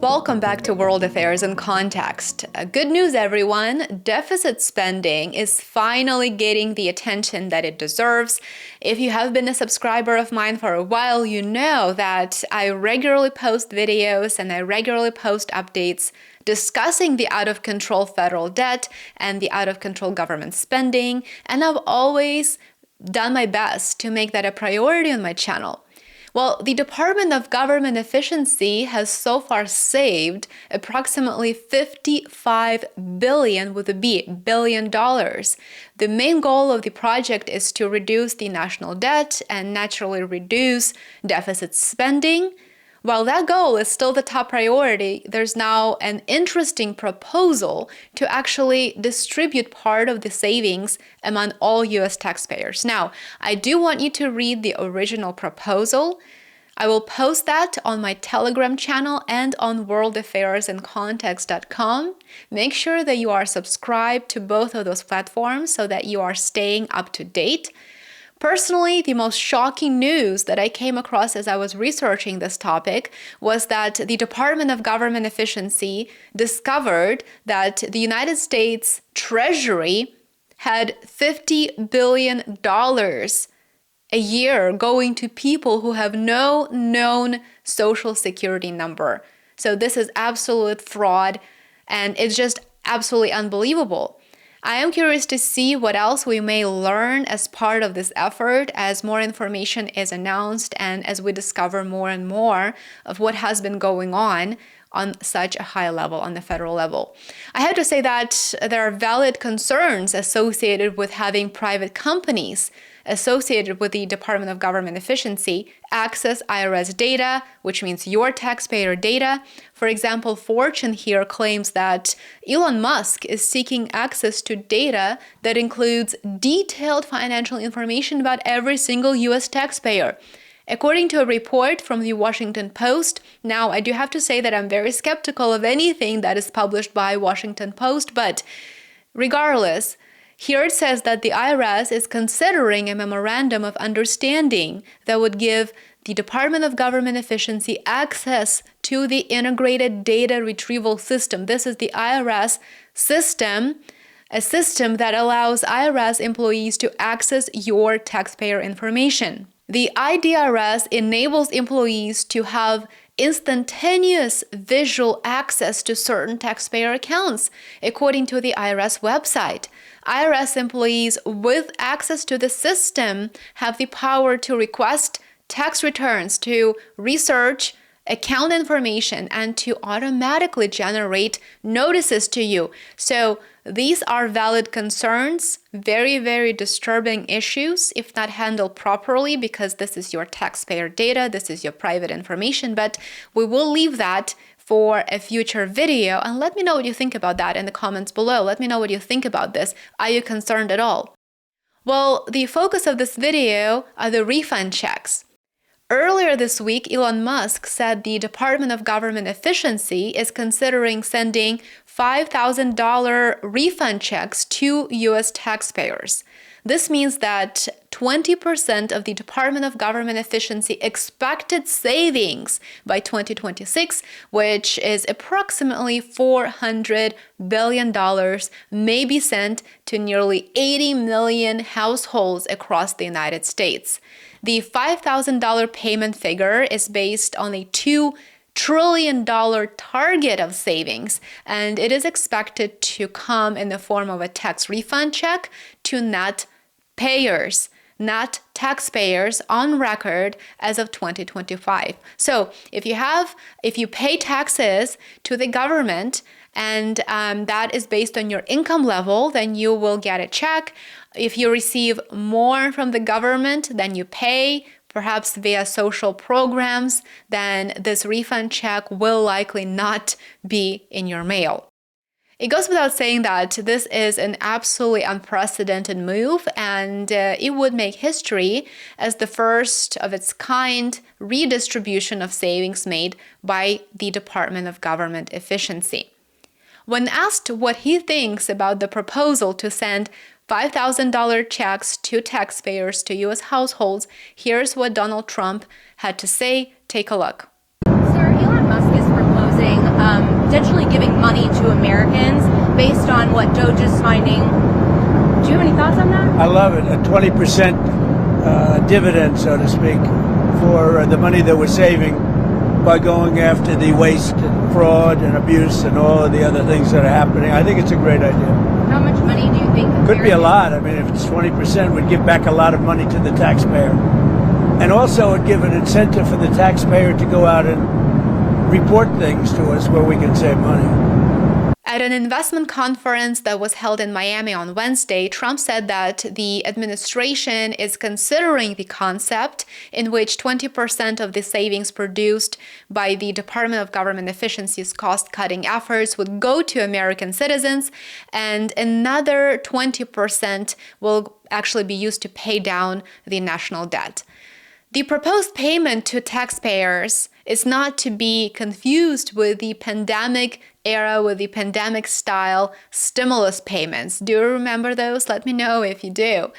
Welcome back to World Affairs in Context. Good news, everyone. Deficit spending is finally getting the attention that it deserves. If you have been a subscriber of mine for a while, you know that I regularly post videos and I regularly post updates discussing the out-of-control federal debt and the out-of-control government spending, and I've always done my best to make that a priority on my channel. Well, the Department of Government Efficiency has so far saved approximately $55 billion billion dollars. The main goal of the project is to reduce the national debt and naturally reduce deficit spending. While that goal is still the top priority, there's now an interesting proposal to actually distribute part of the savings among all U.S. taxpayers. Now, I do want you to read the original proposal. I will post that on my Telegram channel and on worldaffairsandcontext.com. Make sure that you are subscribed to both of those platforms so that you are staying up to date. Personally, the most shocking news that I came across as I was researching this topic was that the Department of Government Efficiency discovered that the United States Treasury had $50 billion a year going to people who have no known social security number. So this is absolute fraud, and it's just absolutely unbelievable. I am curious to see what else we may learn as part of this effort as more information is announced and as we discover more and more of what has been going on such a high level, on the federal level. I have to say that there are valid concerns associated with having private companies associated with the Department of Government Efficiency access IRS data, which means your taxpayer data. For example, Fortune here claims that Elon Musk is seeking access to data that includes detailed financial information about every single U.S. taxpayer. According to a report from the Washington Post, now I do have to say that I'm very skeptical of anything that is published by Washington Post, but regardless, here it says that the IRS is considering a memorandum of understanding that would give the Department of Government Efficiency access to the integrated data retrieval system. This is the IRS system, a system that allows IRS employees to access your taxpayer information. The IDRS enables employees to have instantaneous visual access to certain taxpayer accounts, according to the IRS website. IRS employees with access to the system have the power to request tax returns, to research account information, and to automatically generate notices to you. So these are valid concerns, very, very disturbing issues if not handled properly, because this is your taxpayer data, this is your private information, but we will leave that for a future video. And let me know what you think about that in the comments below. Let me know what you think about this. Are you concerned at all? Well, the focus of this video are the refund checks. Earlier this week, Elon Musk said the Department of Government Efficiency is considering sending $5,000 refund checks to U.S. taxpayers. This means that 20% of the Department of Government Efficiency expected savings by 2026, which is approximately $400 billion, may be sent to nearly 80 million households across the United States. The $5,000 payment figure is based on a $2 trillion target of savings, and it is expected to come in the form of a tax refund check to net payers, not taxpayers on record as of 2025. So if you pay taxes to the government and that is based on your income level, then you will get a check. If you receive more from the government than you pay, perhaps via social programs, then this refund check will likely not be in your mail. It goes without saying that this is an absolutely unprecedented move, and it would make history as the first of its kind redistribution of savings made by the Department of Government Efficiency. When asked what he thinks about the proposal to send $5,000 checks to taxpayers to U.S. households, here's what Donald Trump had to say. Take a look. Sir, Elon Musk is proposing proposing potentially giving money to Americans based on what DOGE is finding. Do you have any thoughts on that? I love it. A 20% dividend, so to speak, for the money that we're saving by going after the waste and fraud and abuse and all of the other things that are happening. I think it's a great idea. How much money do you think? Could be a lot. I mean, if it's 20%, we'd give back a lot of money to the taxpayer. And also it would give an incentive for the taxpayer to go out and report things to us where we can save money. At an investment conference that was held in Miami on Wednesday, Trump said that the administration is considering the concept in which 20% of the savings produced by the Department of Government Efficiency's cost-cutting efforts would go to American citizens, and another 20% will actually be used to pay down the national debt. The proposed payment to taxpayers is not to be confused with the pandemic era, with the pandemic style stimulus payments. Do you remember those? Let me know if you do.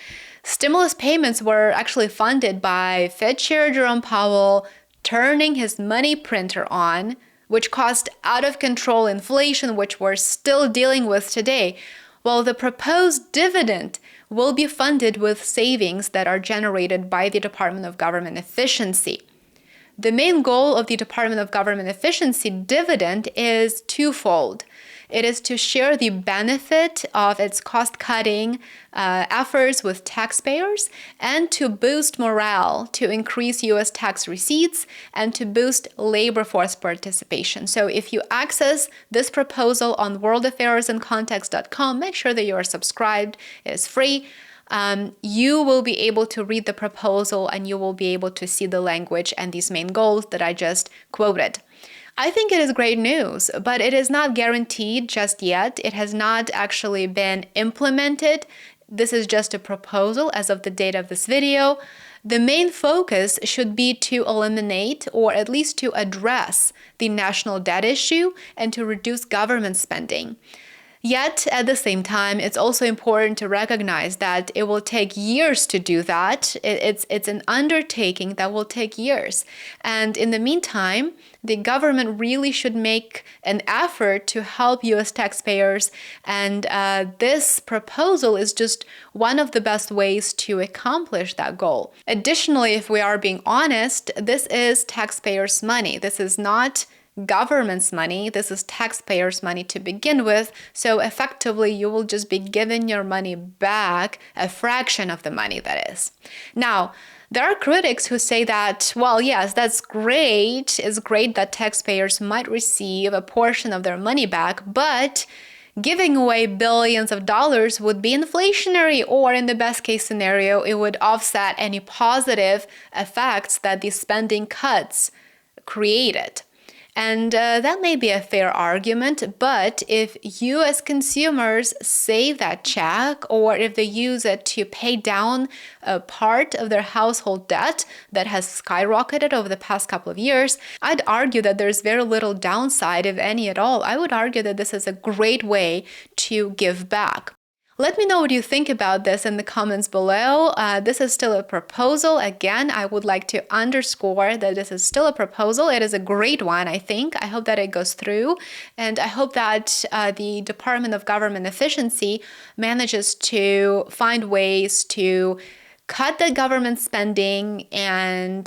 Stimulus payments were actually funded by Fed Chair Jerome Powell turning his money printer on, which caused out of control inflation, which we're still dealing with today. Well, the proposed dividend will be funded with savings that are generated by the Department of Government Efficiency. The main goal of the Department of Government Efficiency dividend is twofold. It is to share the benefit of its cost-cutting efforts with taxpayers and to boost morale, to increase U.S. tax receipts, and to boost labor force participation. So if you access this proposal on worldaffairsandcontext.com, make sure that you are subscribed. It is free. You will be able to read the proposal and you will be able to see the language and these main goals that I just quoted. I think it is great news, but it is not guaranteed just yet. It has not actually been implemented. This is just a proposal as of the date of this video. The main focus should be to eliminate or at least to address the national debt issue and to reduce government spending. Yet, at the same time, it's also important to recognize that it will take years to do that. It's an undertaking that will take years. And in the meantime, the government really should make an effort to help U.S. taxpayers. And this proposal is just one of the best ways to accomplish that goal. Additionally, if we are being honest, this is taxpayers' money. This is not government's money. This is taxpayers' money to begin with. So effectively, you will just be giving your money back, a fraction of the money that is. Now, there are critics who say that, well, yes, that's great. It's great that taxpayers might receive a portion of their money back, but giving away billions of dollars would be inflationary, or in the best case scenario, it would offset any positive effects that the spending cuts created. And that may be a fair argument, but if you as consumers save that check, or if they use it to pay down a part of their household debt that has skyrocketed over the past couple of years, I'd argue that there's very little downside, if any at all. I would argue that this is a great way to give back. Let me know what you think about this in the comments below. This is still a proposal. Again, I would like to underscore that this is still a proposal. It is a great one, I think. I hope that it goes through. And I hope that the Department of Government Efficiency manages to find ways to cut the government spending and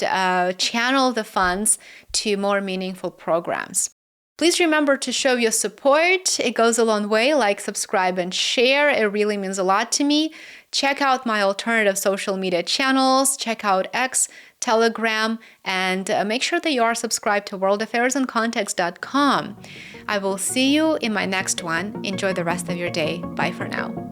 channel the funds to more meaningful programs. Please remember to show your support. It goes a long way. Like, subscribe, and share. It really means a lot to me. Check out my alternative social media channels. Check out X, Telegram, and make sure that you are subscribed to worldaffairsandcontext.com. I will see you in my next one. Enjoy the rest of your day. Bye for now.